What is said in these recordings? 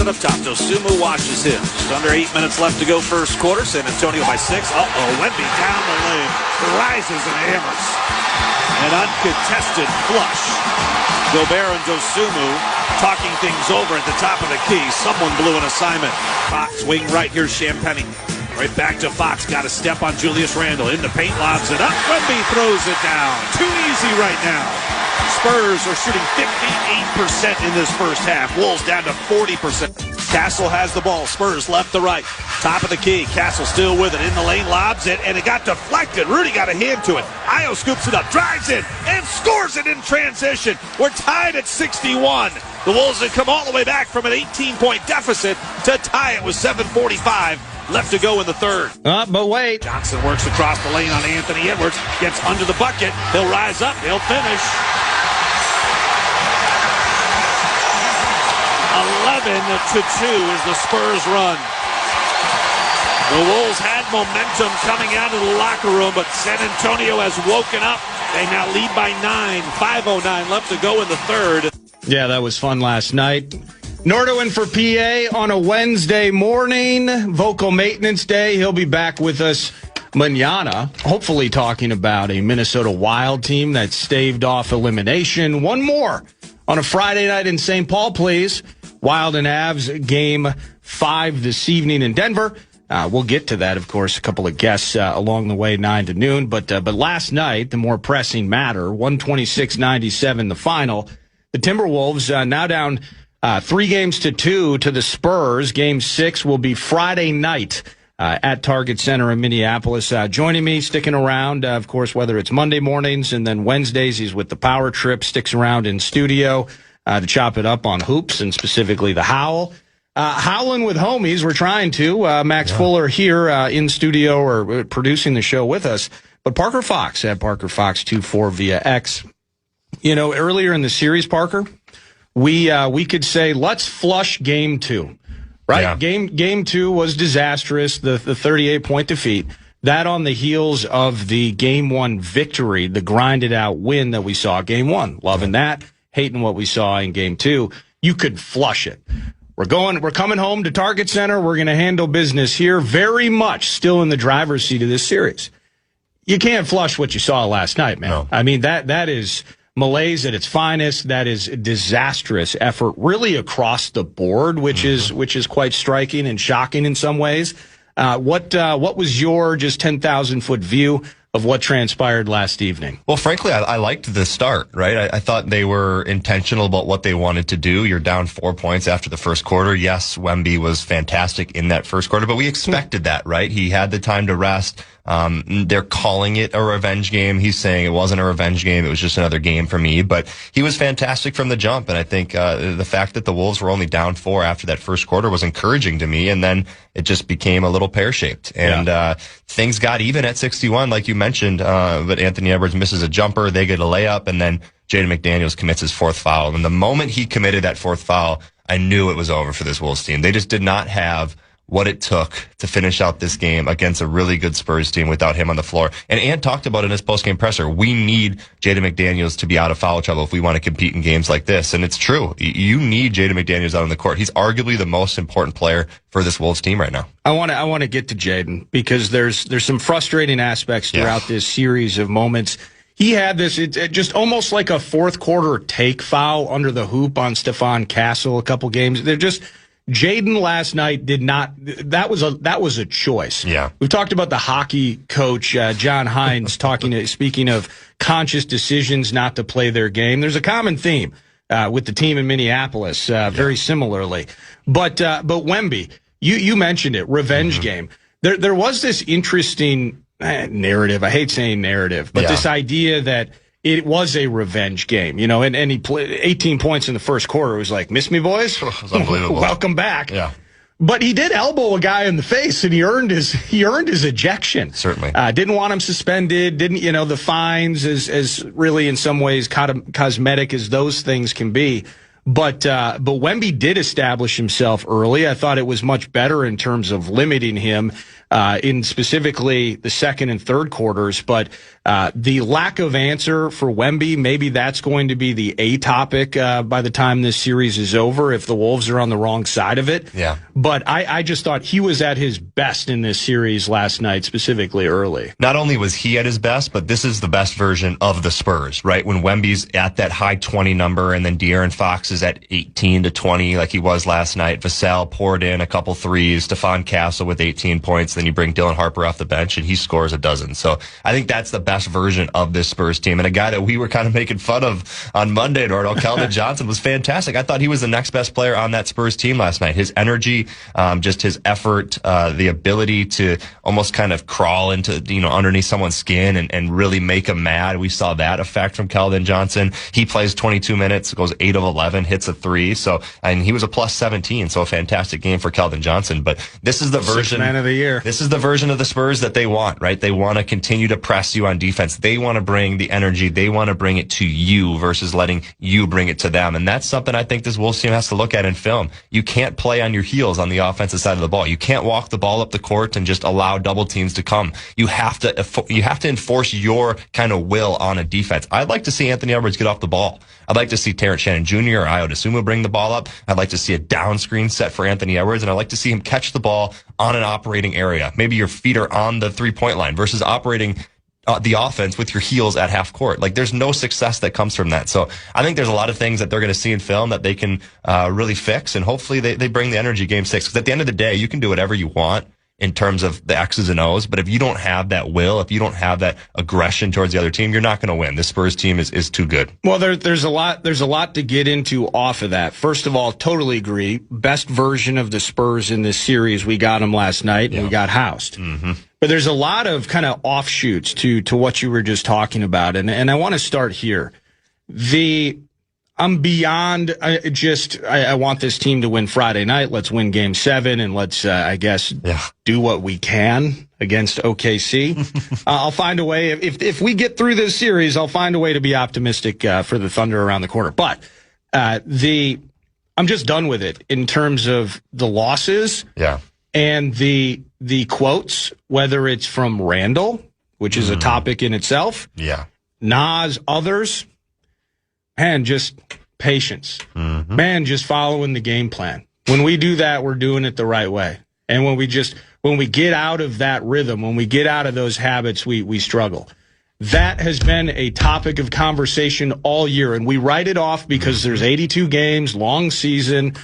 Johnson up top. Dosunmu watches him. Just under 8 minutes left to go first quarter. San Antonio by 6. Wemby down the lane. Rises and hammers. An uncontested flush. Gobert and Dosunmu talking things over at the top of the key. Someone blew an assignment. Fox, wing right, here's Champagnie. Right back to Fox. Got a step on Julius Randle. In the paint, lobs it up. Wemby throws it down. Too easy right now. Spurs are shooting 58% in this first half. Wolves down to 40%. Castle has the ball. Spurs left to right. Top of the key. Castle still with it. In the lane, lobs it, and it got deflected. Rudy got a hand to it. Io scoops it up, drives it, and scores it in transition. We're tied at 61. The Wolves have come all the way back from an 18-point deficit to tie it with 7:45 left to go in the third. But wait. Johnson works across the lane on Anthony Edwards. Gets under the bucket. He'll rise up. He'll finish. 11-2 is the Spurs run. The Wolves had momentum coming out of the locker room, but San Antonio has woken up. They now lead by 9. 5:09 left to go in the third. Yeah, that was fun last night. Nordo in for PA on a Wednesday morning, vocal maintenance day. He'll be back with us mañana, hopefully talking about a Minnesota Wild team that staved off elimination. One more on a Friday night in St. Paul, please. Wild and Avs game 5 this evening in Denver. We'll get to that, of course, a couple of guests along the way, 9 to noon. But last night, the more pressing matter, 126-97 the final. The Timberwolves now down 3-2 to the Spurs. Game 6 will be Friday night at Target Center in Minneapolis. Joining me, sticking around, of course, whether it's Monday mornings and then Wednesdays, he's with the Power Trip, sticks around in studio to chop it up on hoops and specifically the Howl. Howling with homies, we're trying to. Max Fuller here in studio or producing the show with us. But Parker Fox at Parker Fox 24 via X. You know, earlier in the series, Parker, we could say, let's flush game 2, right? Yeah. Game 2 was disastrous, the 38-point defeat. That on the heels of the game 1 victory, the grinded out win that we saw game 1. Loving that, hating what we saw in game 2. You could flush it. We're coming home to Target Center. We're going to handle business here. Very much still in the driver's seat of this series. You can't flush what you saw last night, man. No. I mean, that is malaise at its finest. That is disastrous effort really across the board, which is quite striking and shocking in some ways. What was your just 10,000-foot view of what transpired last evening? Well, frankly, I liked the start, right? I thought they were intentional about what they wanted to do. You're down 4 points after the first quarter. Yes, Wemby was fantastic in that first quarter, but we expected that, right? He had the time to rest. They're calling it a revenge game. He's saying it wasn't a revenge game. It was just another game for me, but he was fantastic from the jump. And I think, the fact that the Wolves were only down 4 after that first quarter was encouraging to me. And then it just became a little pear-shaped and, things got even at 61, like you mentioned. But Anthony Edwards misses a jumper. They get a layup, and then Jaden McDaniels commits his 4th foul. And the moment he committed that 4th foul, I knew it was over for this Wolves team. They just did not have what it took to finish out this game against a really good Spurs team without him on the floor. And Ant talked about in his postgame presser, we need Jaden McDaniels to be out of foul trouble if we want to compete in games like this. And it's true. You need Jaden McDaniels out on the court. He's arguably the most important player for this Wolves team right now. I want to get to Jaden because there's some frustrating aspects throughout this series of moments. He had this, just almost like a fourth quarter take foul under the hoop on Stephon Castle a couple games. They're just, Jaden last night did not, that was a choice. Yeah. We've talked about the hockey coach, John Hines, speaking of conscious decisions not to play their game. There's a common theme, with the team in Minneapolis, very similarly. But Wemby, you mentioned it, revenge game. There was this interesting narrative. I hate saying narrative, but this idea that it was a revenge game, you know, and he played 18 points in the first quarter. It was like, miss me, boys? It was unbelievable. Welcome back. Yeah. But he did elbow a guy in the face, and he earned his ejection. Certainly. Didn't want him suspended. Didn't, the fines as really in some ways cosmetic as those things can be. But Wemby did establish himself early. I thought it was much better in terms of limiting him in specifically the second and third quarters. But the lack of answer for Wemby, maybe that's going to be the A topic by the time this series is over if the Wolves are on the wrong side of it. Yeah. But I just thought he was at his best in this series last night, specifically early. Not only was he at his best, but this is the best version of the Spurs, right? When Wemby's at that high 20 number and then De'Aaron Fox is at 18 to 20 like he was last night. Vassell poured in a couple threes. Stephon Castle with 18 points. Then you bring Dylan Harper off the bench and he scores a dozen. So I think that's the best version of this Spurs team. And a guy that we were kind of making fun of on Monday, Nordo, Keldon Johnson, was fantastic. I thought he was the next best player on that Spurs team last night. His energy, just his effort, the ability to almost kind of crawl into, underneath someone's skin and really make them mad. We saw that effect from Keldon Johnson. He plays 22 minutes, goes 8 of 11, hits a 3. So, and he was a plus 17. So a fantastic game for Keldon Johnson. But this is the version. Man of the year. This is the version of the Spurs that they want, right? They want to continue to press you on defense. They want to bring the energy. They want to bring it to you versus letting you bring it to them. And that's something I think this Wolves team has to look at in film. You can't play on your heels on the offensive side of the ball. You can't walk the ball up the court and just allow double teams to come. You have to enforce your kind of will on a defense. I'd like to see Anthony Edwards get off the ball. I'd like to see Terrence Shannon Jr. or Ayo Dosunmu bring the ball up. I'd like to see a down screen set for Anthony Edwards, and I'd like to see him catch the ball on an operating area. Maybe your feet are on the three-point line versus operating the offense with your heels at half court. Like, there's no success that comes from that. So I think there's a lot of things that they're going to see in film that they can really fix, and hopefully they bring the energy game 6. Because at the end of the day, you can do whatever you want in terms of the X's and O's, but if you don't have that will, if you don't have that aggression towards the other team, you're not going to win. This Spurs team is too good. Well, there's a lot to get into off of that. First of all, totally agree. Best version of the Spurs in this series. We got them last night, and we got housed. Mm-hmm. But there's a lot of kind of offshoots to what you were just talking about, and I want to start here. I'm beyond I want this team to win Friday night. Let's win Game 7, and let's, do what we can against OKC. I'll find a way. If we get through this series, I'll find a way to be optimistic for the Thunder around the corner. But I'm just done with it in terms of the losses and the quotes, whether it's from Randall, which is a topic in itself, Nas, others. Man, just patience. Mm-hmm. Man, just following the game plan. When we do that, we're doing it the right way. And when we get out of that rhythm, when we get out of those habits, we struggle. That has been a topic of conversation all year, and we write it off because there's 82 games, long season,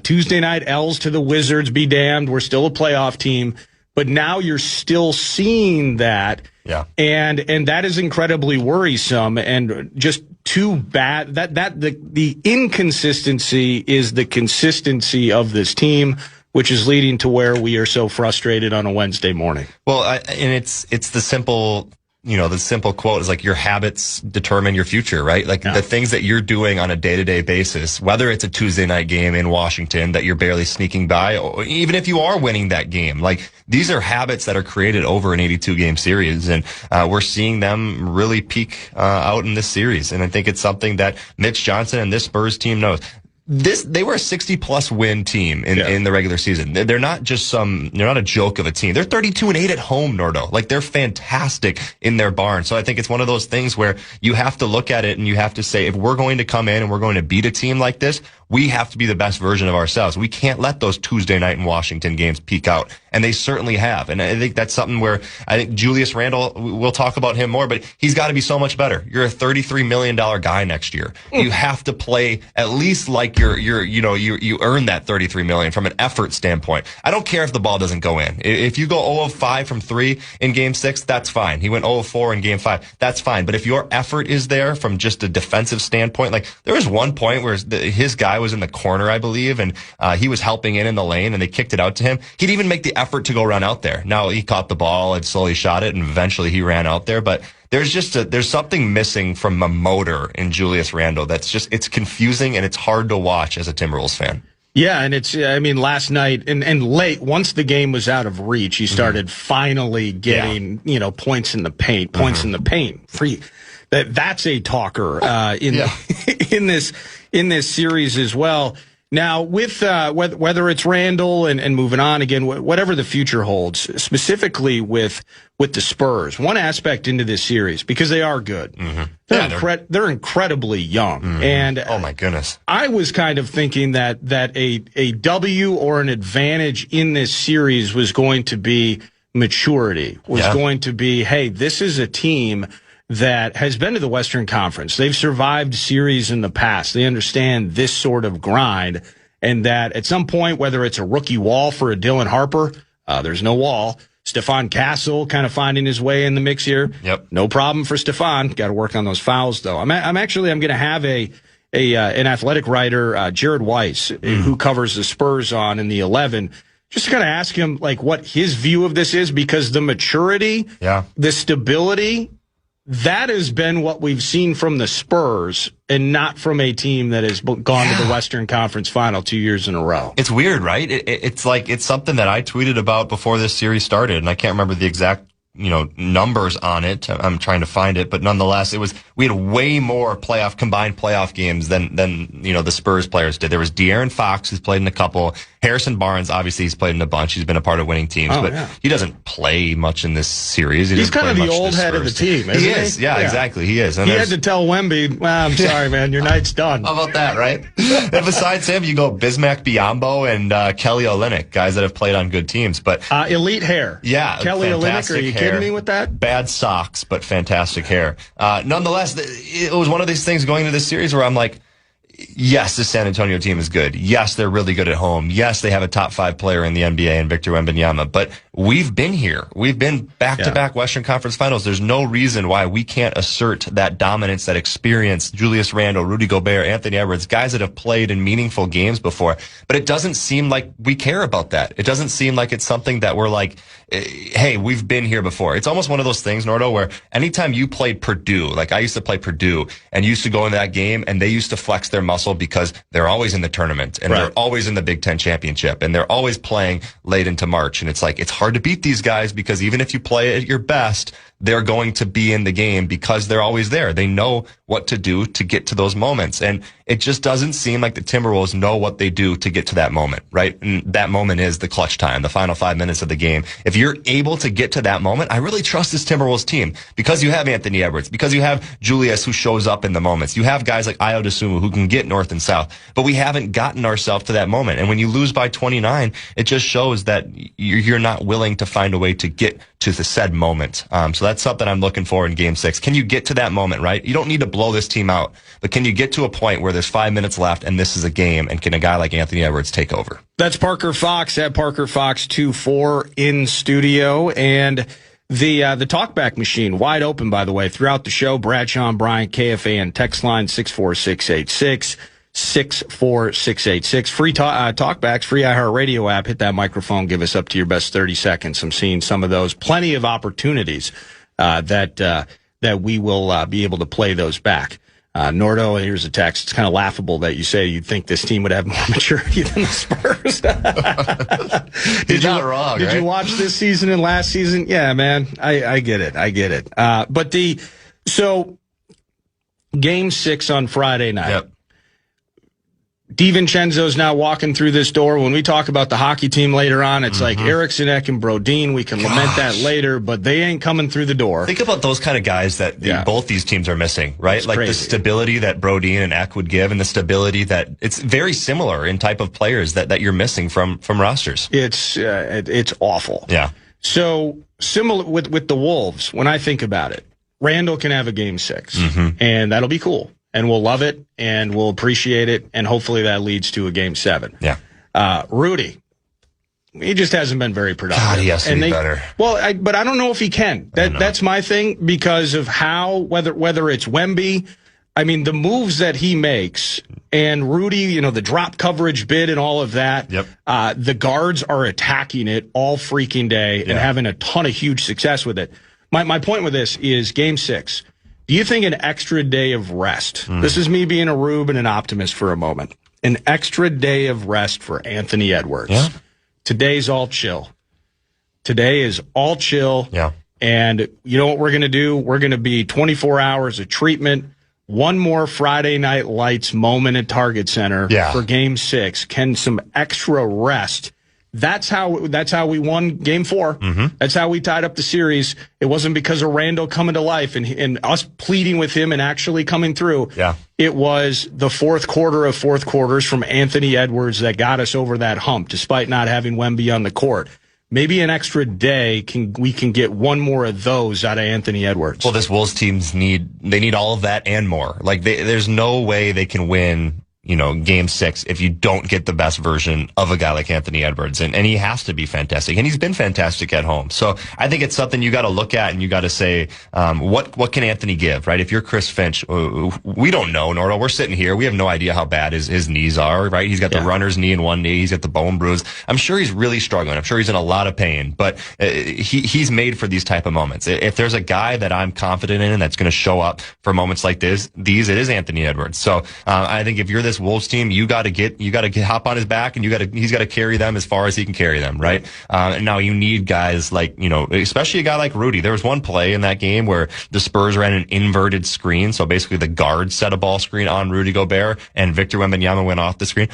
Tuesday night L's to the Wizards, be damned. We're still a playoff team. But now you're still seeing that. Yeah. And that is incredibly worrisome and just too bad that the inconsistency is the consistency of this team, which is leading to where we are so frustrated on a Wednesday morning. Well, and it's the simple, the simple quote is like, your habits determine your future, right? Like the things that you're doing on a day-to-day basis, whether it's a Tuesday night game in Washington that you're barely sneaking by, or even if you are winning that game, like these are habits that are created over an 82 game series. And, we're seeing them really peak, out in this series. And I think it's something that Mitch Johnson and this Spurs team knows. They were a 60-plus win team in the regular season. They're not just they're not a joke of a team. They're 32-8 at home, Nordo. Like, they're fantastic in their barn. So I think it's one of those things where you have to look at it and you have to say, if we're going to come in and we're going to beat a team like this, we have to be the best version of ourselves. We can't let those Tuesday night in Washington games peak out. And they certainly have. And I think that's something where I think Julius Randle, we'll talk about him more, but he's got to be so much better. You're a $33 million guy next year. You have to play at least like you earn that $33 million from an effort standpoint. I don't care if the ball doesn't go in. If you go 0 of 5 from 3 in Game 6, that's fine. He went 0 of 4 in Game 5. That's fine. But if your effort is there from just a defensive standpoint, like there was one point where his guy was in the corner, I believe, and he was helping in the lane, and they kicked it out to him. He'd even make the effort to go run out there. Now he caught the ball and slowly shot it, and eventually he ran out there. But there's something missing from a motor in Julius Randle it's confusing and it's hard to watch as a Timberwolves fan. Yeah, and last night and late, once the game was out of reach, he started finally getting, points in the paint, free. That's a talker in in this series as well. Now, with whether it's Randall and moving on again, whatever the future holds, specifically with the Spurs, one aspect into this series, because they are good. Mm-hmm. They're incredibly young. Mm-hmm. And oh, my goodness. I was kind of thinking that a W or an advantage in this series was going to be maturity, was going to be, hey, this is a team that has been to the Western Conference. They've survived series in the past. They understand this sort of grind, and that at some point, whether it's a rookie wall for a Dylan Harper, there's no wall. Stephon Castle kind of finding his way in the mix here. Yep. No problem for Stephon. Got to work on those fouls, though. I'm going to have an athletic writer, Jared Weiss, who covers the Spurs in the 11, just to kind of ask him like what his view of this is, because the maturity, the stability, that has been what we've seen from the Spurs and not from a team that has gone to the Western Conference Final 2 years in a row. It's weird, right? It's something that I tweeted about before this series started, and I can't remember the exact numbers on it. I'm trying to find it, but nonetheless, we had way more combined playoff games than the Spurs players did. There was De'Aaron Fox, who's played in a couple. Harrison Barnes, obviously, he's played in a bunch. He's been a part of winning teams, he doesn't play much in this series. He's kind of the old head of the team, isn't he? He is, yeah, exactly. He is. And he had to tell Wemby, well, I'm sorry, man, your night's done. How about that, right? And besides him, you go Bismack Biyombo and Kelly Olynyk, guys that have played on good teams. But elite hair. Yeah. Kelly Olynyk, are you kidding me with that? Bad socks, but fantastic hair. Nonetheless, it was one of these things going into this series where I'm like, yes, the San Antonio team is good. Yes, they're really good at home. Yes, they have a top 5 player in the NBA in Victor Wembanyama. But we've been here. We've been back-to-back Western Conference Finals. There's no reason why we can't assert that dominance, that experience. Julius Randle, Rudy Gobert, Anthony Edwards, guys that have played in meaningful games before. But it doesn't seem like we care about that. It doesn't seem like it's something that we're like, hey, we've been here before. It's almost one of those things, Nordo, where anytime you played Purdue, like I used to play Purdue and used to go into that game and they used to flex their muscle because they're always in the tournament and they're always in the Big Ten championship and they're always playing late into March. And it's like, it's hard to beat these guys because even if you play at your best, they're going to be in the game because they're always there. They know what to do to get to those moments. And it just doesn't seem like the Timberwolves know what they do to get to that moment, right? And that moment is the clutch time, the final 5 minutes of the game. If you're able to get to that moment, I really trust this Timberwolves team because you have Anthony Edwards, because you have Julius who shows up in the moments. You have guys like Ayo Dosunmu who can get north and south, but we haven't gotten ourselves to that moment. And when you lose by 29, it just shows that you're not willing to find a way to get to the said moment. So that's something I'm looking for in Game 6. Can you get to that moment, right? You don't need to blow this team out, but can you get to a point where there's 5 minutes left and this is a game, and can a guy like Anthony Edwards take over? That's Parker Fox at Parker Fox 24 in studio, and the talkback machine wide open, by the way, throughout the show. Bradshaw and Bryant, KFAN text line 64686. 64686. Free talkbacks, free iHeartRadio app. Hit that microphone. Give us up to your best 30 seconds. I'm seeing some of those. Plenty of opportunities that we will be able to play those back. Nordo, here's a text. It's kind of laughable that you say you'd think this team would have more maturity than the Spurs. You're not wrong, Did you watch this season and last season? Yeah, man. I get it. But Game 6 on Friday night. Yep. DiVincenzo's now walking through this door. When we talk about the hockey team later on, it's like Eriksson Ek and Brodin. We can lament that later, but they ain't coming through the door. Think about those kind of guys that both these teams are missing, right? It's like crazy. The stability that Brodin and Ek would give, and the stability that it's very similar in type of players that you're missing from rosters. It's awful. Yeah. So similar with the Wolves, when I think about it, Randall can have a Game 6, and that'll be cool. And we'll love it, and we'll appreciate it, and hopefully that leads to a Game 7. Yeah. Rudy, he just hasn't been very productive. God, he has to be better. Well, but I don't know if he can. That's my thing, because of how, whether it's Wemby, I mean, the moves that he makes, and Rudy, the drop coverage bid and all of that. Yep. The guards are attacking it all freaking day and having a ton of huge success with it. My point with this is Game 6. Do you think an extra day of rest, this is me being a Rube and an optimist for a moment, an extra day of rest for Anthony Edwards? Yeah. Today's all chill. Today is all chill. Yeah. And you know what we're going to do? We're going to be 24 hours of treatment. one more Friday Night Lights moment at Target Center for Game 6. Can some extra rest? That's how we won Game 4. Mm-hmm. That's how we tied up the series. It wasn't because of Randall coming to life and us pleading with him and actually coming through. Yeah. It was the fourth quarter of fourth quarters from Anthony Edwards that got us over that hump, despite not having Wemby on the court. Maybe an extra day we can get one more of those out of Anthony Edwards. Well, this Wolves teams need all of that and more. Like there's no way they can win, Game 6 if you don't get the best version of a guy like Anthony Edwards. And he has to be fantastic. And he's been fantastic at home. So I think it's something you got to look at and you got to say, what can Anthony give, right? If you're Chris Finch, we don't know, Nordo. We're sitting here. We have no idea how bad his knees are, right? He's got the runner's knee in one knee. He's got the bone bruise. I'm sure he's really struggling. I'm sure he's in a lot of pain, but he's made for these type of moments. If there's a guy that I'm confident in and that's going to show up for moments like it is Anthony Edwards. So I think if you're this Wolves team, you got to hop on his back and he's got to carry them as far as he can carry them, right? And now you need guys like, especially a guy like Rudy. There was one play in that game where the Spurs ran an inverted screen. So basically the guard set a ball screen on Rudy Gobert and Victor Wembanyama went off the screen.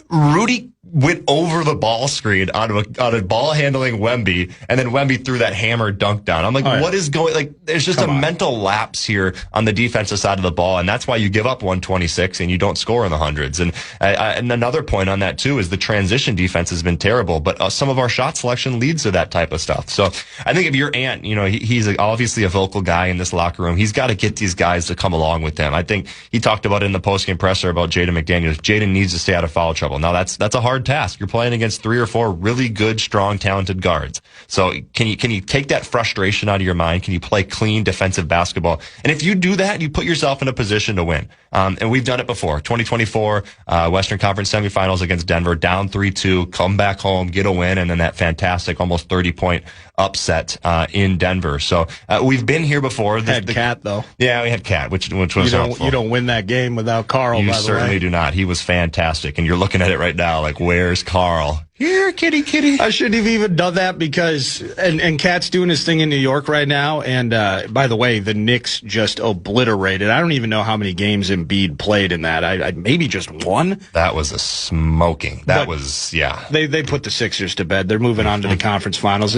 Rudy went over the ball screen on a ball handling Wemby, and then Wemby threw that hammer dunk down. I'm like, what is going, there's just a mental lapse here on the defensive side of the ball, and that's why you give up 126 and you don't score in the hundreds. And another point on that too is the transition defense has been terrible, but some of our shot selection leads to that type of stuff. So I think if you're Ant, he's obviously a vocal guy in this locker room. He's got to get these guys to come along with him. I think he talked about it in the postgame presser about Jaden McDaniels. Jaden needs to stay out of foul trouble. Now that's a hard task. You're playing against 3 or 4 really good, strong, talented guards. So can you take that frustration out of your mind? Can you play clean defensive basketball? And if you do that, you put yourself in a position to win. And we've done it before. 2024 Western Conference semifinals against Denver, down 3-2, come back home, get a win, and then that fantastic almost 30-point upset in Denver. So we've been here before. Had Cat though. Yeah, we had Cat, which was helpful. You don't win that game without Carl. You by the certainly way. do not. He was fantastic, and you're looking at it right now like, where's Carl? Here, kitty. I shouldn't have even done that because, and Cat's doing his thing in New York right now. And, by the way, the Knicks just obliterated. I don't even know how many games Embiid played in that. I maybe just one. That was a smoking. They put the Sixers to bed. They're moving on to the conference finals.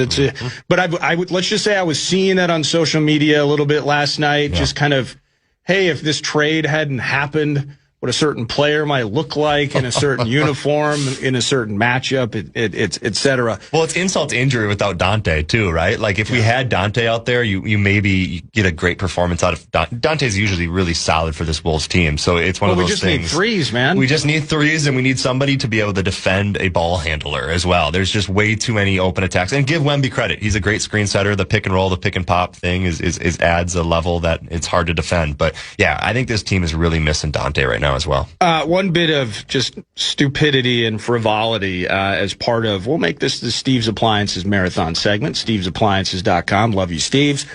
But I would, let's just say I was seeing it on social media a little bit last night. Just kind of, hey, if this trade hadn't happened, what a certain player might look like in a certain uniform, in a certain matchup, et cetera. Well, it's insult to injury without Dante, too, right? Like, if we had Dante out there, you maybe get a great performance out of Dante. Dante's usually really solid for this Wolves team, so it's one of those things. We just need threes, man. We just need threes, and we need somebody to be able to defend a ball handler as well. There's just way too many open attacks. And give Wemby credit. He's a great screen setter. The pick and roll, the pick and pop thing is adds a level that it's hard to defend. But, yeah, I think this team is really missing Dante right now as well. One bit of just stupidity and frivolity as part of, we'll make this the Steve's Appliances Marathon segment, stevesappliances.com. Love you, Steve's.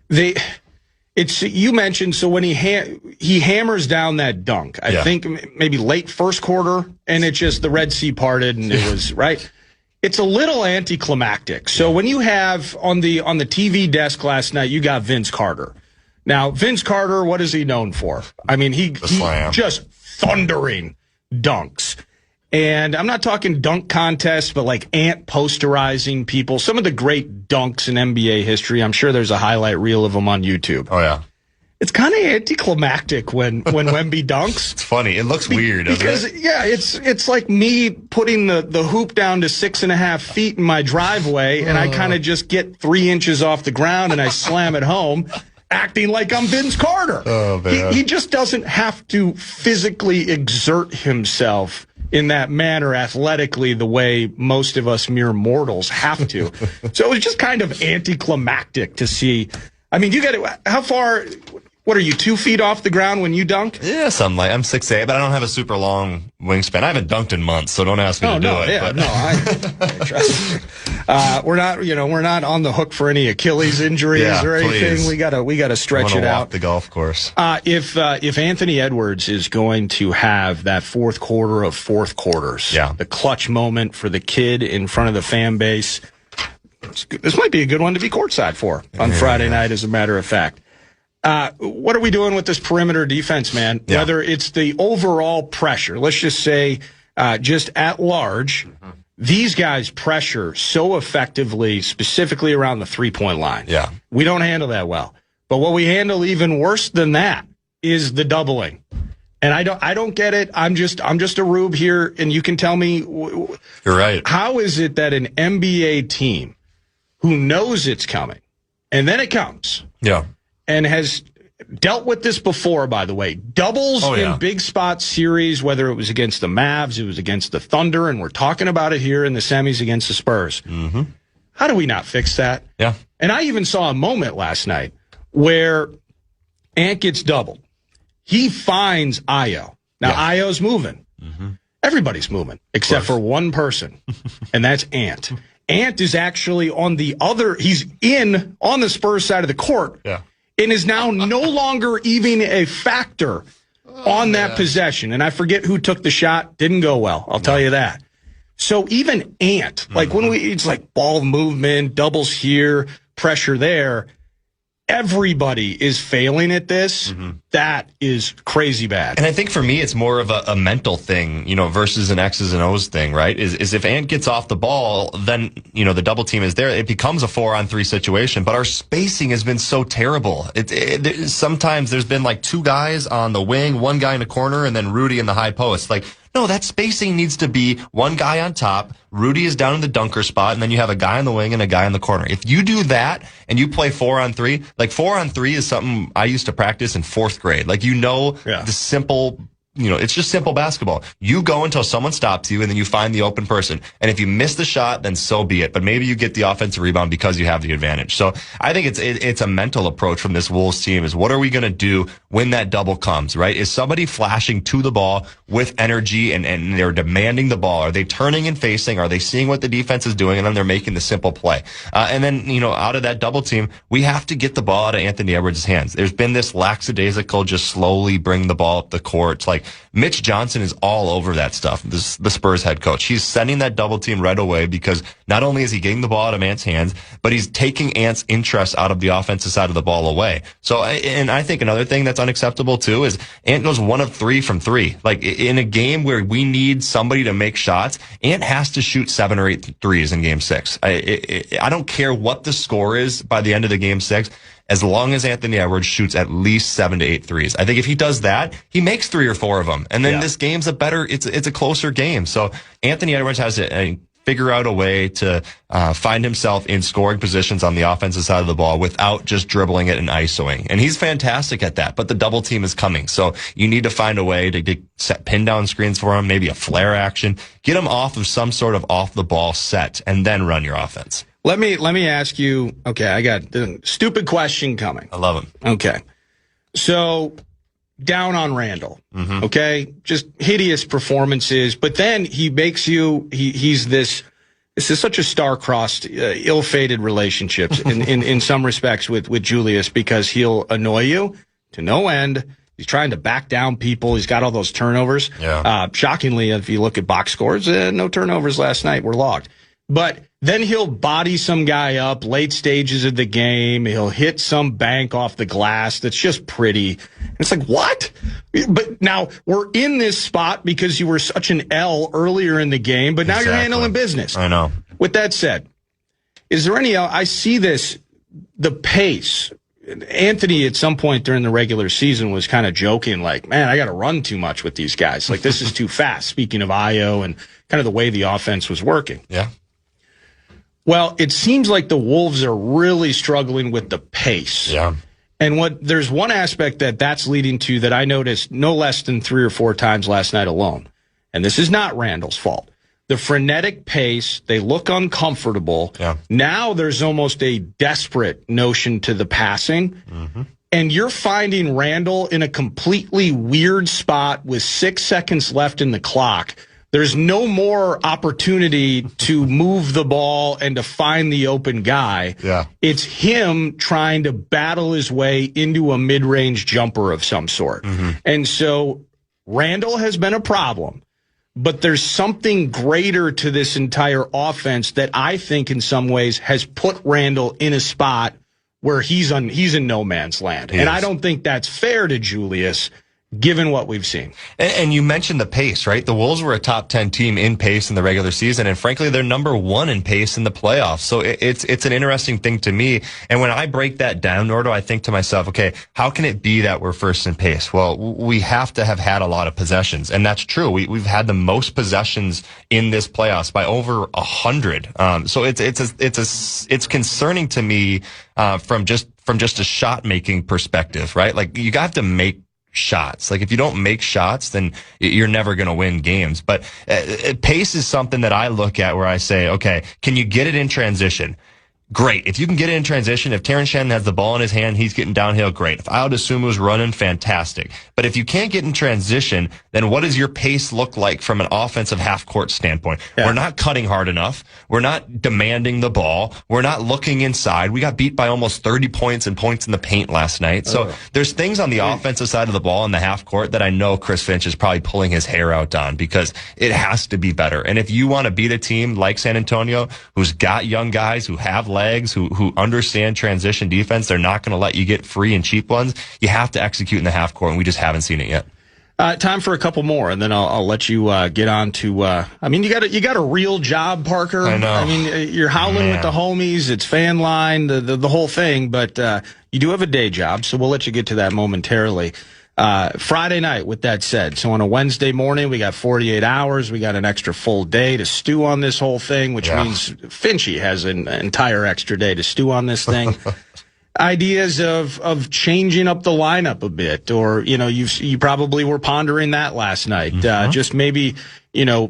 You mentioned, so when he hammers down that dunk, I think maybe late first quarter, and it just, the Red Sea parted, and it was, right? It's a little anticlimactic. So when you have, on the TV desk last night, you got Vince Carter. Now, Vince Carter, what is he known for? I mean, he just thundering dunks. And I'm not talking dunk contests, but like Ant posterizing people. Some of the great dunks in NBA history. I'm sure there's a highlight reel of them on YouTube. Oh, yeah. It's kind of anticlimactic when Wemby dunks. It's funny. It looks weird, doesn't it? Yeah, it's like me putting the hoop down to 6.5 feet in my driveway, and I kind of just get 3 inches off the ground and I slam it home, acting like I'm Vince Carter. Oh, man. He just doesn't have to physically exert himself in that manner athletically the way most of us mere mortals have to. So it was just kind of anticlimactic to see. I mean, how far, what are you, 2 feet off the ground when you dunk? Yeah, something like, I'm 6'8", but I don't have a super long wingspan. I haven't dunked in months, so don't ask me to do it. Yeah, no, I trust me. We're not on the hook for any Achilles injuries or anything. Please. We gotta stretch it out. Walk the golf course. If Anthony Edwards is going to have that fourth quarter of fourth quarters, the clutch moment for the kid in front of the fan base, this might be a good one to be courtside for on Friday night, as a matter of fact. What are we doing with this perimeter defense, man? Yeah. Whether it's the overall pressure, let's just say just at large, these guys pressure so effectively, specifically around the three-point line. Yeah. We don't handle that well. But what we handle even worse than that is the doubling. And I don't get it. I'm just a rube here, and you can tell me. You're right. How is it that an NBA team who knows it's coming, and then it comes, and has dealt with this before, by the way, doubles in big spot series, whether it was against the Mavs, it was against the Thunder, and we're talking about it here in the semis against the Spurs. Mm-hmm. How do we not fix that? Yeah. And I even saw a moment last night where Ant gets doubled. He finds Ayo. Now, Ayo's moving. Mm-hmm. Everybody's moving, except for one person, and that's Ant. Ant is actually on the other, he's on the Spurs side of the court, and is now no longer even a factor on that possession. And I forget who took the shot. Didn't go well. I'll tell you that. So even Ant, like it's like ball movement, doubles here, pressure there. Everybody is failing at this. Mm-hmm. That is crazy bad. And I think for me, it's more of a mental thing, versus an X's and O's thing, right? Is if Ant gets off the ball, then, the double team is there. It becomes a 4-on-3 situation, but our spacing has been so terrible. Sometimes there's been like two guys on the wing, one guy in the corner, and then Rudy in the high post. Like, no, that spacing needs to be one guy on top, Rudy is down in the dunker spot, and then you have a guy on the wing and a guy in the corner. If you do that and you play 4-on-3, like 4-on-3 is something I used to practice in 4th grade. Like, the simple, it's just simple basketball. You go until someone stops you, and then you find the open person. And if you miss the shot, then so be it. But maybe you get the offensive rebound because you have the advantage. So I think it's a mental approach from this Wolves team is what are we going to do when that double comes, right? Is somebody flashing to the ball with energy and they're demanding the ball? Are they turning and facing? Are they seeing what the defense is doing? And then they're making the simple play. And then, out of that double team, we have to get the ball out of Anthony Edwards' hands. There's been this lackadaisical, just slowly bring the ball up the court. It's like Mitch Johnson is all over that stuff, the Spurs head coach. He's sending that double team right away because not only is he getting the ball out of Ant's hands, but he's taking Ant's interest out of the offensive side of the ball away. So, and I think another thing that's unacceptable too is Ant goes 1 of 3 from 3. Like in a game where we need somebody to make shots, Ant has to shoot 7 or 8 threes in game 6. I don't care what the score is by the end of the game 6. As long as Anthony Edwards shoots at least 7 to 8 threes. I think if he does that, he makes 3 or 4 of them. And then this game's it's a closer game. So Anthony Edwards has to figure out a way to find himself in scoring positions on the offensive side of the ball without just dribbling it and isoing. And he's fantastic at that, but the double team is coming. So you need to find a way to set pin down screens for him, maybe a flare action, get him off of some sort of off the ball set, and then run your offense. Let me ask you, okay, I got the stupid question coming. I love him. Okay. So, down on Randall, okay? Just hideous performances, but then he makes he's this is such a star-crossed, ill-fated relationships in some respects with Julius because he'll annoy you to no end. He's trying to back down people. He's got all those turnovers. Yeah. Shockingly, if you look at box scores, no turnovers last night were logged. But then he'll body some guy up late stages of the game. He'll hit some bank off the glass that's just pretty. And it's like, what? But now we're in this spot because you were such an L earlier in the game, but now you're handling business. I know. With that said, is there any, I see the pace. Anthony at some point during the regular season was kind of joking like, man, I got to run too much with these guys. Like, this is too fast. Speaking of Ayo and kind of the way the offense was working. Yeah. Well, it seems like the Wolves are really struggling with the pace. Yeah. And there's one aspect that's leading to that I noticed no less than 3 or 4 times last night alone. And this is not Randall's fault. The frenetic pace, they look uncomfortable. Yeah. Now there's almost a desperate notion to the passing. Mm-hmm. And you're finding Randall in a completely weird spot with 6 seconds left in the clock. There's no more opportunity to move the ball and to find the open guy. Yeah. It's him trying to battle his way into a mid-range jumper of some sort. Mm-hmm. And so Randall has been a problem, but there's something greater to this entire offense that I think in some ways has put Randall in a spot where he's in no man's land. And I don't think that's fair to Julius, given what we've seen. And you mentioned the pace, right? The Wolves were a top 10 team in pace in the regular season, and frankly, they're number 1 in pace in the playoffs. So it's an interesting thing to me. And when I break that down, Nordo, I think to myself, okay, how can it be that we're first in pace? Well, we have to have had a lot of possessions, and that's true. We've had the most possessions in this playoffs by over 100. So it's concerning to me from just a shot making perspective, right? Like, you got to make shots. Like, if you don't make shots, then you're never going to win games. But pace is something that I look at where I say, okay, can you get it in transition? Great. If you can get it in transition, if Terrence Shannon has the ball in his hand, he's getting downhill, great. If Ayo Dosunmu's running, fantastic. But if you can't get in transition, then what does your pace look like from an offensive half-court standpoint? Yeah. We're not cutting hard enough. We're not demanding the ball. We're not looking inside. We got beat by almost 30 points and points in the paint last night. So there's things on the offensive side of the ball in the half-court that I know Chris Finch is probably pulling his hair out on, because it has to be better. And if you want to beat a team like San Antonio, who's got young guys who have legs, who understand transition defense, they're not going to let you get free and cheap ones. You have to execute in the half court, and we just haven't seen it yet. Time for a couple more, and then I'll let you get on to. I mean, you got a real job, Parker. I know. I mean, you're howling with the homies. It's fan line, the whole thing. But you do have a day job, so we'll let you get to that momentarily. Friday night, with that said, so on a Wednesday morning, we got 48 hours. We got an extra full day to stew on this whole thing, which means Finchy has an entire extra day to stew on this thing. Ideas of changing up the lineup a bit, or, you probably were pondering that last night. Just maybe,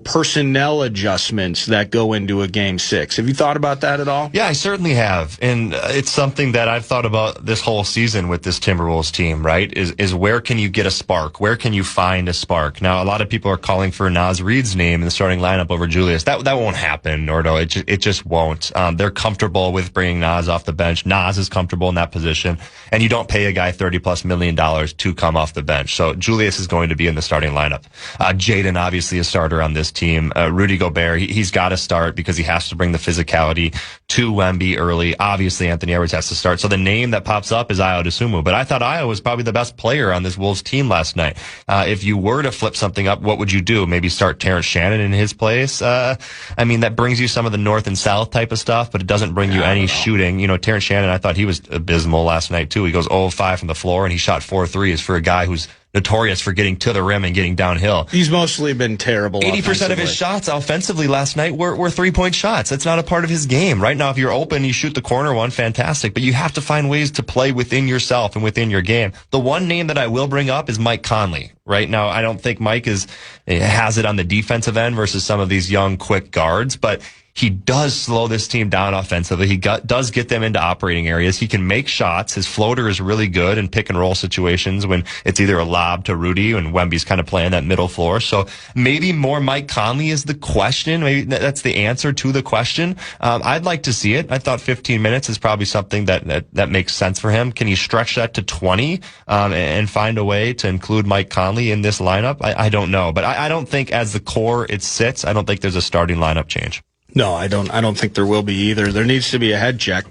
personnel adjustments that go into a Game 6. Have you thought about that at all? Yeah, I certainly have. And it's something that I've thought about this whole season with this Timberwolves team, right? Is where can you get a spark? Where can you find a spark? Now, a lot of people are calling for Naz Reid's name in the starting lineup over Julius. That won't happen, Nordo. It just won't. They're comfortable with bringing Naz off the bench. Naz is comfortable in that position. And you don't pay a guy $30+ million to come off the bench. So Julius is going to be in the starting lineup. Jaden, obviously, a starter on this team. Rudy Gobert, he's got to start because he has to bring the physicality to Wemby early. Obviously, Anthony Edwards has to start. So the name that pops up is Ayo Dosunmu. But I thought Ayo was probably the best player on this Wolves team last night. If you were to flip something up, what would you do? Maybe start Terrence Shannon in his place? I mean, that brings you some of the north and south type of stuff, but it doesn't bring you any shooting. Terrence Shannon, I thought he was abysmal last night, too. He goes 0-5 from the floor, and he shot 4 threes for a guy who's notorious for getting to the rim and getting downhill. He's mostly been terrible. 80% of his shots offensively last night were 3-point shots. That's not a part of his game. Right now, if you're open, you shoot the corner one, fantastic. But you have to find ways to play within yourself and within your game. The one name that I will bring up is Mike Conley. Right now, I don't think Mike has it on the defensive end versus some of these young, quick guards, but he does slow this team down offensively. He does get them into operating areas. He can make shots. His floater is really good in pick and roll situations when it's either a lob to Rudy and Wemby's kind of playing that middle floor. So maybe more Mike Conley is the question. Maybe that's the answer to the question. I'd like to see it. I thought 15 minutes is probably something that makes sense for him. Can he stretch that to 20 and find a way to include Mike Conley in this lineup? I don't know. But I don't think as the core it sits, I don't think there's a starting lineup change. No, I don't think there will be either. There needs to be a head check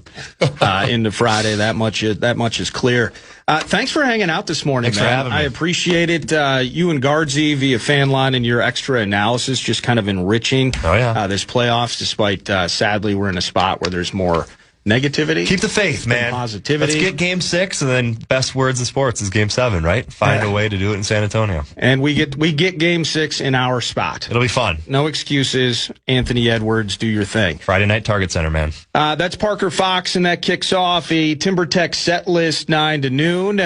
into Friday. That much is clear. Thanks for hanging out this morning, Thanks man. for having me. I appreciate it. You and Guardsy via fan line and your extra analysis just kind of enriching this playoffs, despite sadly we're in a spot where there's more negativity. Keep the faith, man. Positivity. Let's get Game 6, and then best words in sports is Game 7, right? Find a way to do it in San Antonio. And we get Game 6 in our spot. It'll be fun. No excuses. Anthony Edwards, do your thing. Friday night Target Center, man. That's Parker Fox, and that kicks off a TimberTech set list 9 to noon.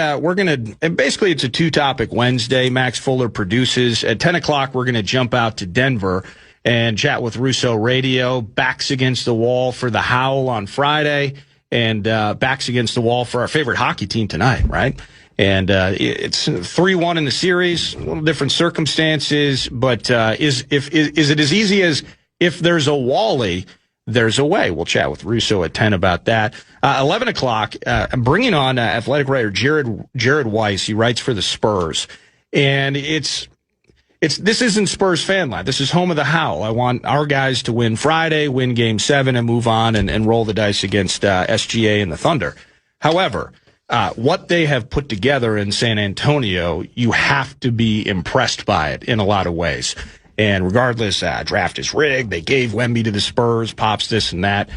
Basically it's a 2-topic Wednesday. Max Fuller produces. At 10 o'clock, we're going to jump out to Denver and chat with Russo Radio. Backs against the wall for the Howl on Friday, and backs against the wall for our favorite hockey team tonight, right? And it's 3-1 in the series, a little different circumstances, but is it as easy as if there's a Wally, there's a way? We'll chat with Russo at 10 about that. 11 o'clock, I'm bringing on athletic writer Jared Weiss. He writes for the Spurs, and this isn't Spurs fan line. This is home of the Howl. I want our guys to win Friday, win Game 7, and move on and roll the dice against SGA and the Thunder. However, what they have put together in San Antonio, you have to be impressed by it in a lot of ways. And regardless, draft is rigged. They gave Wemby to the Spurs, Pops this and that.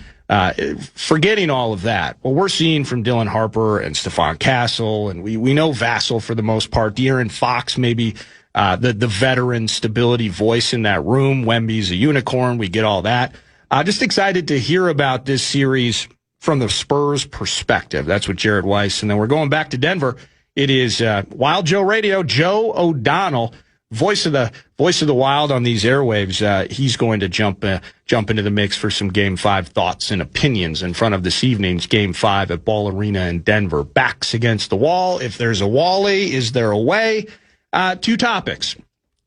Forgetting all of that, what we're seeing from Dylan Harper and Stephon Castle, and we know Vassell for the most part, De'Aaron Fox maybe the veteran stability voice in that room. Wemby's a unicorn. We get all that. Just excited to hear about this series from the Spurs perspective. That's what Jared Weiss. And then we're going back to Denver. It is Wild Joe Radio, Joe O'Donnell, voice of the Wild on these airwaves. He's going to jump into the mix for some Game 5 thoughts and opinions in front of this evening's Game 5 at Ball Arena in Denver. Backs against the wall. If there's a Wally, is there a way? 2 topics.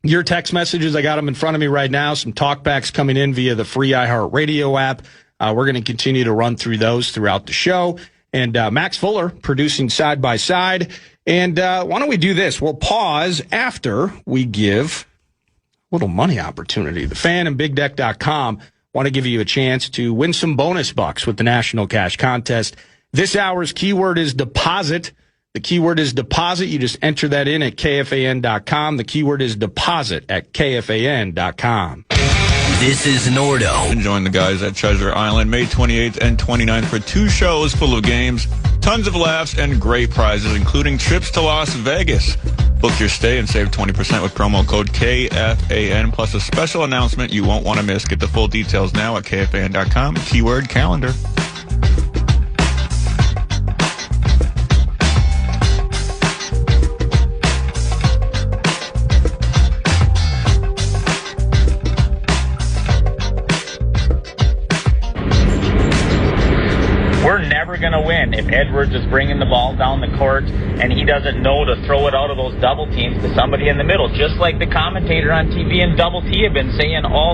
Your text messages, I got them in front of me right now. Some talkbacks coming in via the free iHeartRadio app. We're going to continue to run through those throughout the show. And Max Fuller producing side by side. And why don't we do this? We'll pause after we give a little money opportunity. The Fan and BigDeck.com want to give you a chance to win some bonus bucks with the National Cash Contest. This hour's keyword is deposit. The keyword is deposit. You just enter that in at KFAN.com. The keyword is deposit at KFAN.com. This is Nordo. Join the guys at Treasure Island May 28th and 29th for 2 shows full of games, tons of laughs, and great prizes, including trips to Las Vegas. Book your stay and save 20% with promo code KFAN, plus a special announcement you won't want to miss. Get the full details now at KFAN.com. Keyword calendar. Going to win if Edwards is bringing the ball down the court and he doesn't know to throw it out of those double teams to somebody in the middle, just like the commentator on TV and Double T have been saying all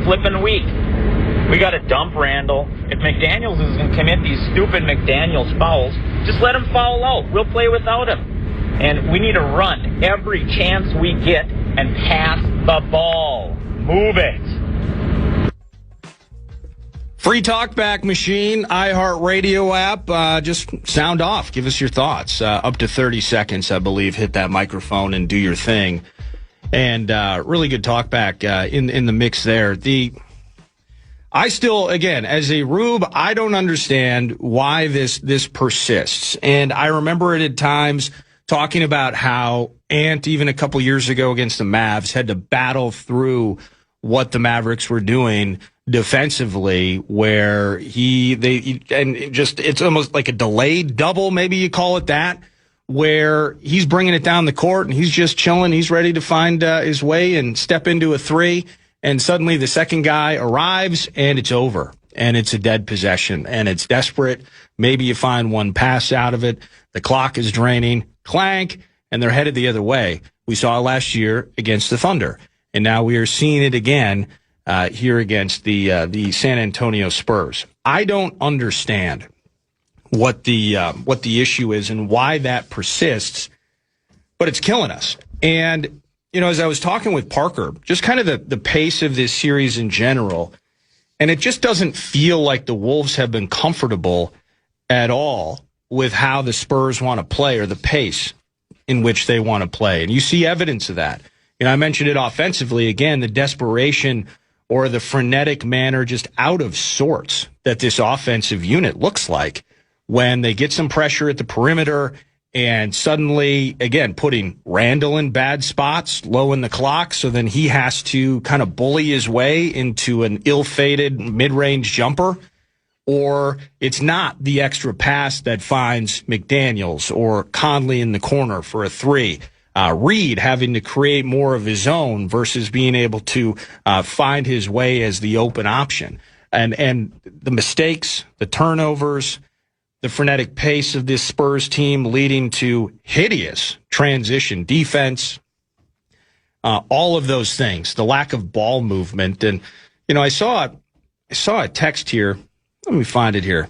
flipping week. We got to dump Randall. If McDaniels is going to commit these stupid McDaniels fouls, just let him foul out. We'll play without him. And we need to run every chance we get and pass the ball. Move it. Free talkback machine, iHeartRadio app. Just sound off. Give us your thoughts. Up to 30 seconds, I believe. Hit that microphone and do your thing. And really good talkback in the mix there. I still, again, as a Rube, I don't understand why this persists. And I remember it at times talking about how Ant, even a couple years ago against the Mavs, had to battle through what the Mavericks were doing defensively, where it's almost like a delayed double, maybe you call it that, where he's bringing it down the court and he's just chilling. He's ready to find his way and step into a 3. And suddenly the second guy arrives and it's over and it's a dead possession and it's desperate. Maybe you find one pass out of it. The clock is draining, clank, and they're headed the other way. We saw it last year against the Thunder. And now we are seeing it again here against the San Antonio Spurs. I don't understand what the issue is and why that persists, but it's killing us. And as I was talking with Parker, just kind of the pace of this series in general, and it just doesn't feel like the Wolves have been comfortable at all with how the Spurs want to play or the pace in which they want to play. And you see evidence of that. I mentioned it offensively. Again, the desperation or the frenetic manner, just out of sorts, that this offensive unit looks like when they get some pressure at the perimeter and suddenly, again, putting Randall in bad spots, low in the clock, so then he has to kind of bully his way into an ill-fated mid-range jumper. Or it's not the extra pass that finds McDaniels or Conley in the corner for a 3. Reed having to create more of his own versus being able to find his way as the open option. And the mistakes, the turnovers, the frenetic pace of this Spurs team leading to hideous transition defense, all of those things, the lack of ball movement. And, I saw a text here. Let me find it here.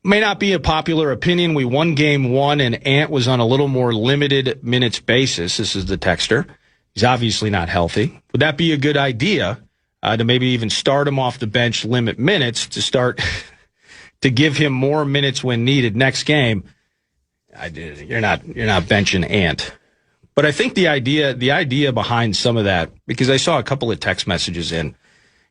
May not be a popular opinion. We won game 1 and Ant was on a little more limited minutes basis. This is the texter. He's obviously not healthy. Would that be a good idea to maybe even start him off the bench, limit minutes to start to give him more minutes when needed next game, you're not benching Ant. But I think the idea behind some of that, because I saw a couple of text messages in,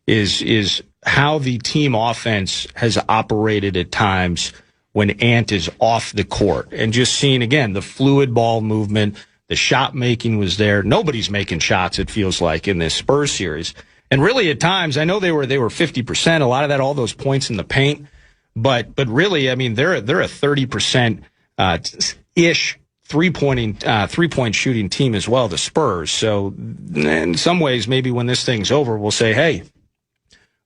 is how the team offense has operated at times when Ant is off the court, and just seeing again the fluid ball movement, the shot making was there. Nobody's making shots, it feels like, in this Spurs series. And really at times, I know they were 50%, a lot of that, all those points in the paint. But really, I mean, they're a 30% ish three-point shooting team as well, the Spurs. So in some ways, maybe when this thing's over, we'll say, hey,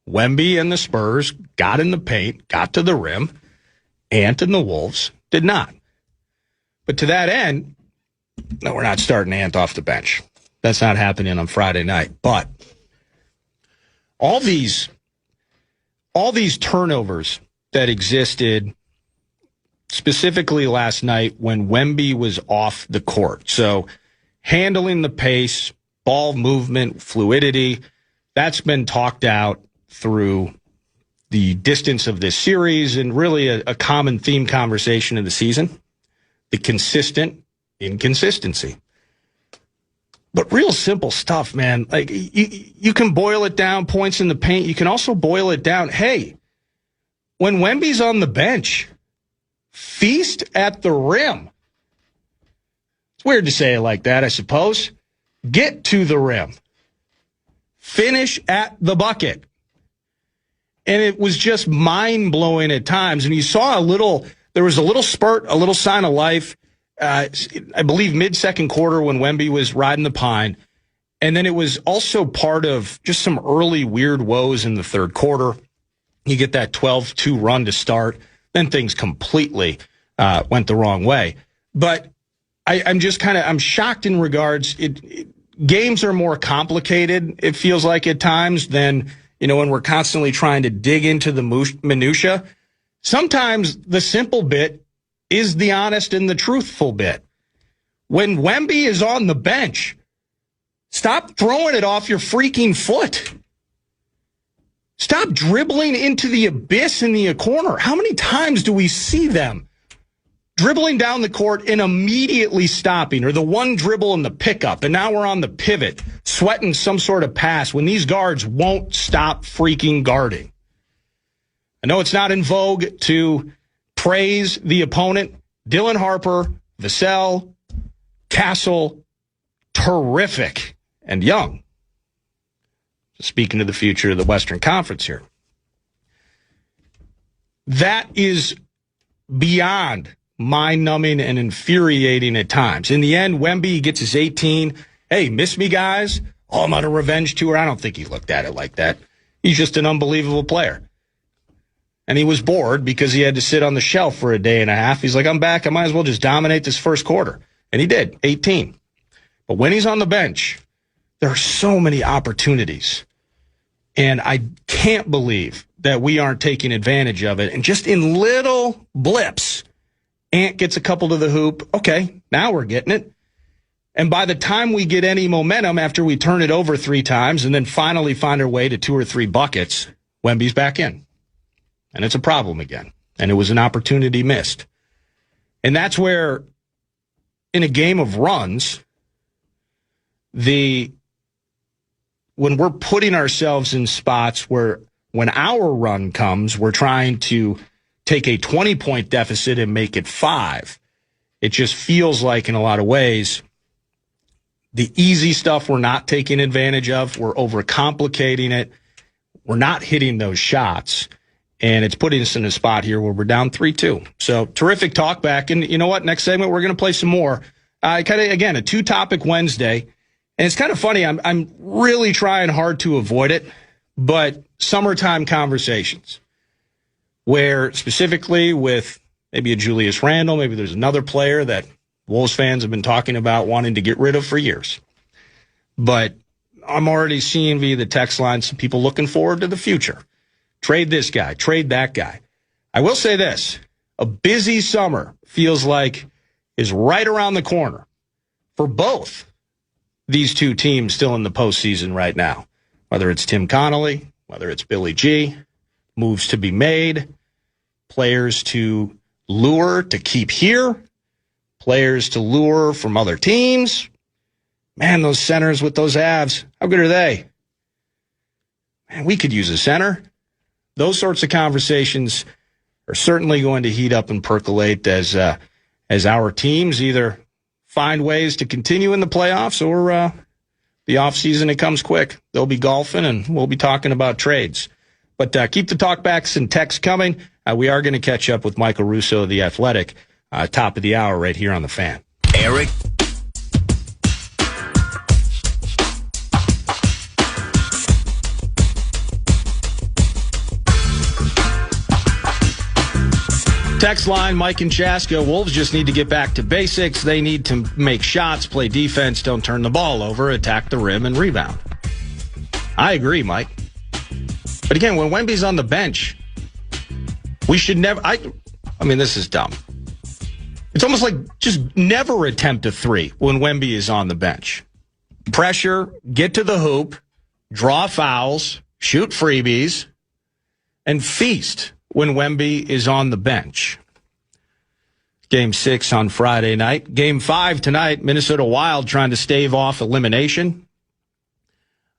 Wemby and the Spurs got in the paint, got to the rim. Ant and the Wolves did not. But to that end, no, we're not starting Ant off the bench. That's not happening on Friday night. But all these turnovers that existed specifically last night when Wemby was off the court. So handling the pace, ball movement, fluidity, that's been talked out through the distance of this series and really a common theme conversation of the season, the consistent inconsistency. But real simple stuff, man. Like you can boil it down, points in the paint. You can also boil it down. Hey, when Wemby's on the bench, feast at the rim. It's weird to say it like that, I suppose. Get to the rim. Finish at the bucket. And it was just mind-blowing at times. And you saw there was a little spurt, a little sign of life, I believe mid-second quarter when Wemby was riding the pine. And then it was also part of just some early weird woes in the third quarter. You get that 12-2 run to start. Then things completely went the wrong way. But I'm shocked in regards, games are more complicated, it feels like at times, than, when we're constantly trying to dig into the minutia. Sometimes the simple bit is the honest and the truthful bit. When Wemby is on the bench, stop throwing it off your freaking foot. Stop dribbling into the abyss in the corner. How many times do we see them dribbling down the court and immediately stopping, or the one dribble in the pickup, and now we're on the pivot, sweating some sort of pass when these guards won't stop freaking guarding? I know it's not in vogue to praise the opponent. Dylan Harper, Vassell, Castle, terrific, and Young. Speaking of the future of the Western Conference here. That is beyond mind-numbing and infuriating at times. In the end, Wemby gets his 18. Hey, miss me, guys? Oh, I'm on a revenge tour. I don't think he looked at it like that. He's just an unbelievable player. And he was bored because he had to sit on the shelf for a day and a half. He's like, I'm back. I might as well just dominate this first quarter. And he did, 18. But when he's on the bench, there are so many opportunities. And I can't believe that we aren't taking advantage of it. And just in little blips, Ant gets a couple to the hoop. Okay, now we're getting it. And by the time we get any momentum after we turn it over 3 times and then finally find our way to 2 or 3 buckets, Wemby's back in. And it's a problem again. And it was an opportunity missed. And that's where, in a game of runs, when we're putting ourselves in spots where when our run comes, we're trying to take a 20-point deficit and make it 5. It just feels like, in a lot of ways, the easy stuff we're not taking advantage of. We're overcomplicating it. We're not hitting those shots. And it's putting us in a spot here where we're down 3-2. So terrific talk back. And you know what? Next segment, we're going to play some more. Again, a 2-topic Wednesday. And it's kind of funny. I'm really trying hard to avoid it. But summertime conversations, where specifically with maybe a Julius Randle, maybe there's another player that Wolves fans have been talking about wanting to get rid of for years. But I'm already seeing via the text line some people looking forward to the future. Trade this guy, trade that guy. I will say this, a busy summer feels like is right around the corner for both these two teams still in the postseason right now. Whether it's Tim Connolly, whether it's Billy G, moves to be made. players to lure to keep here, players to lure from other teams. Man, those centers with those abs, how good are they? Man, we could use a center. Those sorts of conversations are certainly going to heat up and percolate as our teams either find ways to continue in the playoffs or the offseason, it comes quick. They'll be golfing, and we'll be talking about trades. But keep the talkbacks and texts coming. We are going to catch up with Michael Russo of The Athletic, top of the hour right here on The Fan. Eric. Text line, Mike and Chaska. Wolves just need to get back to basics. They need to make shots, play defense, don't turn the ball over, attack the rim, and rebound. I agree, Mike. But again, when Wemby's on the bench, we should never... I mean, this is dumb. It's almost like just never attempt a three when Wemby is on the bench. Pressure, get to the hoop, draw fouls, shoot freebies, and feast when Wemby is on the bench. Game 6 on Friday night. Game 5 tonight, Minnesota Wild trying to stave off elimination.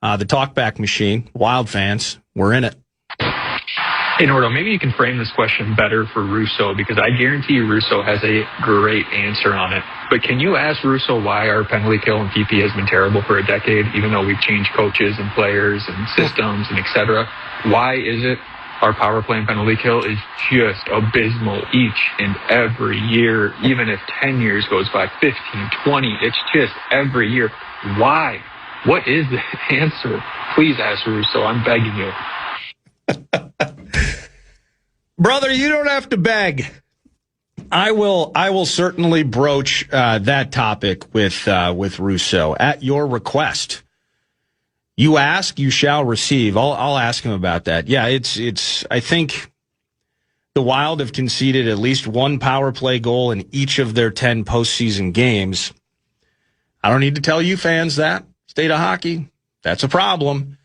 The talkback machine, Wild fans, we're in it. Hey, Nordo, maybe you can frame this question better for Russo, because I guarantee you Russo has a great answer on it. But can you ask Russo why our penalty kill and PP has been terrible for a decade, even though we've changed coaches and players and systems and et cetera? Why is it our power play and penalty kill is just abysmal each and every year, even if 10 years goes by, 15, 20, it's just every year. Why? What is the answer? Please ask Russo. I'm begging you. Brother, you don't have to beg. I will certainly broach that topic with Russo at your request. You ask, you shall receive. I'll ask him about that. Yeah, it's. I think the Wild have conceded at least one power play goal in each of their 10 postseason games. I don't need to tell you fans that. State of hockey, that's a problem.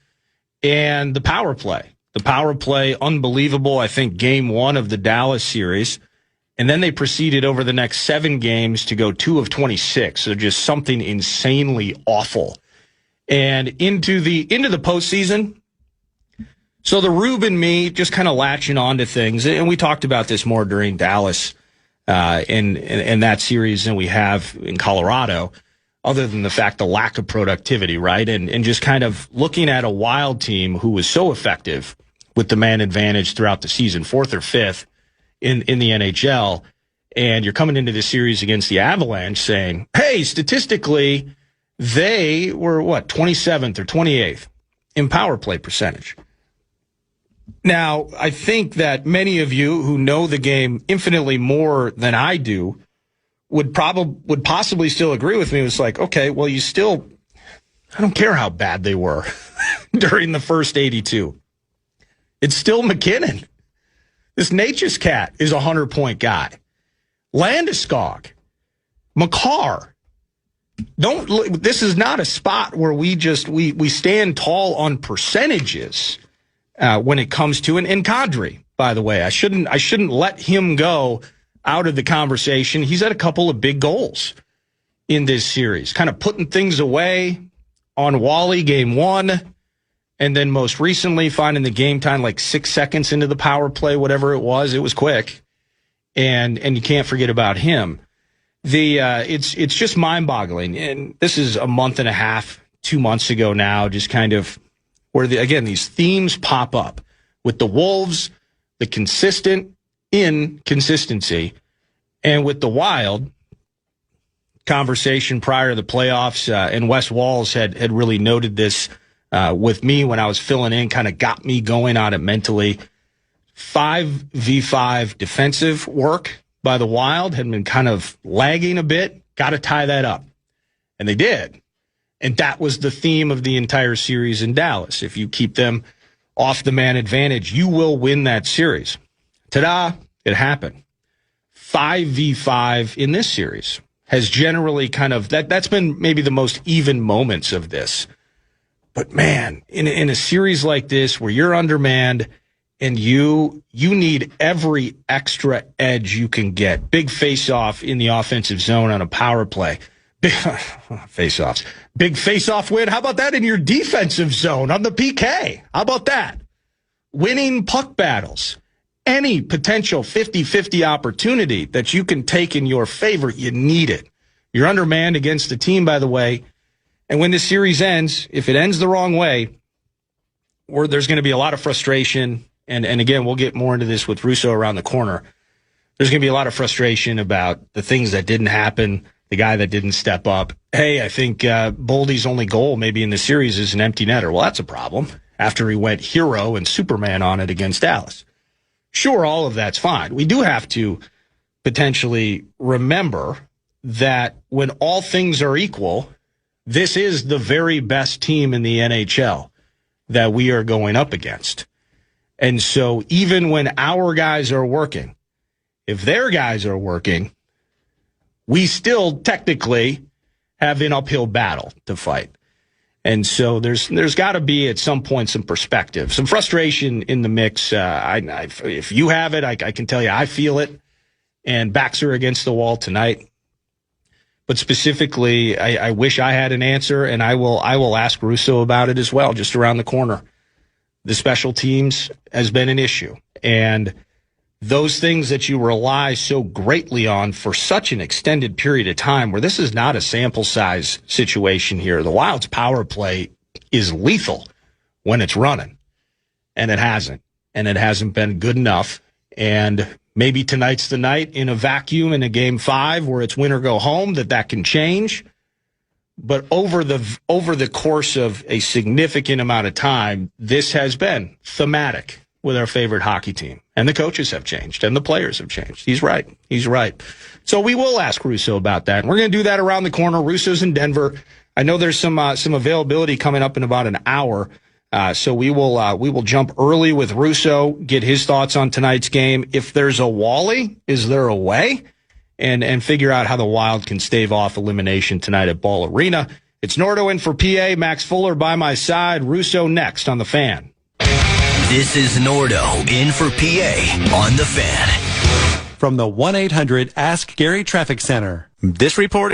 And the power play, unbelievable. I think game 1 of the Dallas series. And then they proceeded over the next 7 games to go 2 of 26. So just something insanely awful. And into the postseason, so the Rube and me just kind of latching on to things, and we talked about this more during Dallas in that series than we have in Colorado, other than the fact the lack of productivity, right? And just kind of looking at a Wild team who was so effective with the man advantage throughout the season, 4th or 5th in the NHL, and you're coming into the series against the Avalanche saying, hey, statistically, they were, 27th or 28th in power play percentage. Now, I think that many of you who know the game infinitely more than I do would possibly still agree with me. It was like, okay, well, I don't care how bad they were during the first 82. It's still McKinnon. This Nature's Cat is a 100-point guy. Landeskog, Makar. This is not a spot where we stand tall on percentages when it comes to and Kadri, by the way. I shouldn't let him go out of the conversation. He's had a couple of big goals in this series, kind of putting things away on Wally game 1, and then most recently finding the game time like 6 seconds into the power play, whatever it was quick, and you can't forget about him. It's just mind-boggling, and this is a month and a half, 2 months ago now, just kind of where these themes pop up with the Wolves, the consistent inconsistency, and with the Wild conversation prior to the playoffs, and Wes Walls had really noted this with me when I was filling in, kind of got me going on it mentally. 5v5 defensive work by the Wild had been kind of lagging a bit. Got to tie that up. And they did. And that was the theme of the entire series in Dallas. If you keep them off the man advantage, you will win that series. Ta-da, it happened. 5v5 in this series has generally kind of, that's been maybe the most even moments of this. But man, in a series like this where you're undermanned and you need every extra edge you can get. Big face-off in the offensive zone on a power play. Big face-offs. Big face-off win. How about that in your defensive zone on the PK? How about that? Winning puck battles. Any potential 50-50 opportunity that you can take in your favor, you need it. You're undermanned against the team, by the way. And when this series ends, if it ends the wrong way, there's going to be a lot of frustration. And again, we'll get more into this with Russo around the corner. There's going to be a lot of frustration about the things that didn't happen, the guy that didn't step up. Hey, I think Boldy's only goal maybe in the series is an empty netter. Well, that's a problem after he went hero and Superman on it against Dallas. Sure, all of that's fine. We do have to potentially remember that when all things are equal, this is the very best team in the NHL that we are going up against. And so even when our guys are working, if their guys are working, we still technically have an uphill battle to fight. And so there's got to be at some point some perspective, some frustration in the mix. If you have it, I can tell you I feel it, and backs are against the wall tonight. But specifically, I wish I had an answer, and I will ask Russo about it as well, just around the corner. The special teams has been an issue, and those things that you rely so greatly on for such an extended period of time, where this is not a sample size situation here. The Wild's power play is lethal when it's running, and it hasn't been good enough. And maybe tonight's the night in a vacuum in a game 5 where it's win or go home that can change. But over the course of a significant amount of time, this has been thematic with our favorite hockey team. And the coaches have changed, and the players have changed. He's right. So we will ask Russo about that. And we're going to do that around the corner. Russo's in Denver. I know there's some availability coming up in about an hour. So we will jump early with Russo, get his thoughts on tonight's game. If there's a Wally, is there a way? And figure out how the Wild can stave off elimination tonight at Ball Arena. It's Nordo in for PA, Max Fuller by my side, Russo next on The Fan. This is Nordo in for PA on The Fan. From the 1-800-ASK-GARY Traffic Center. This report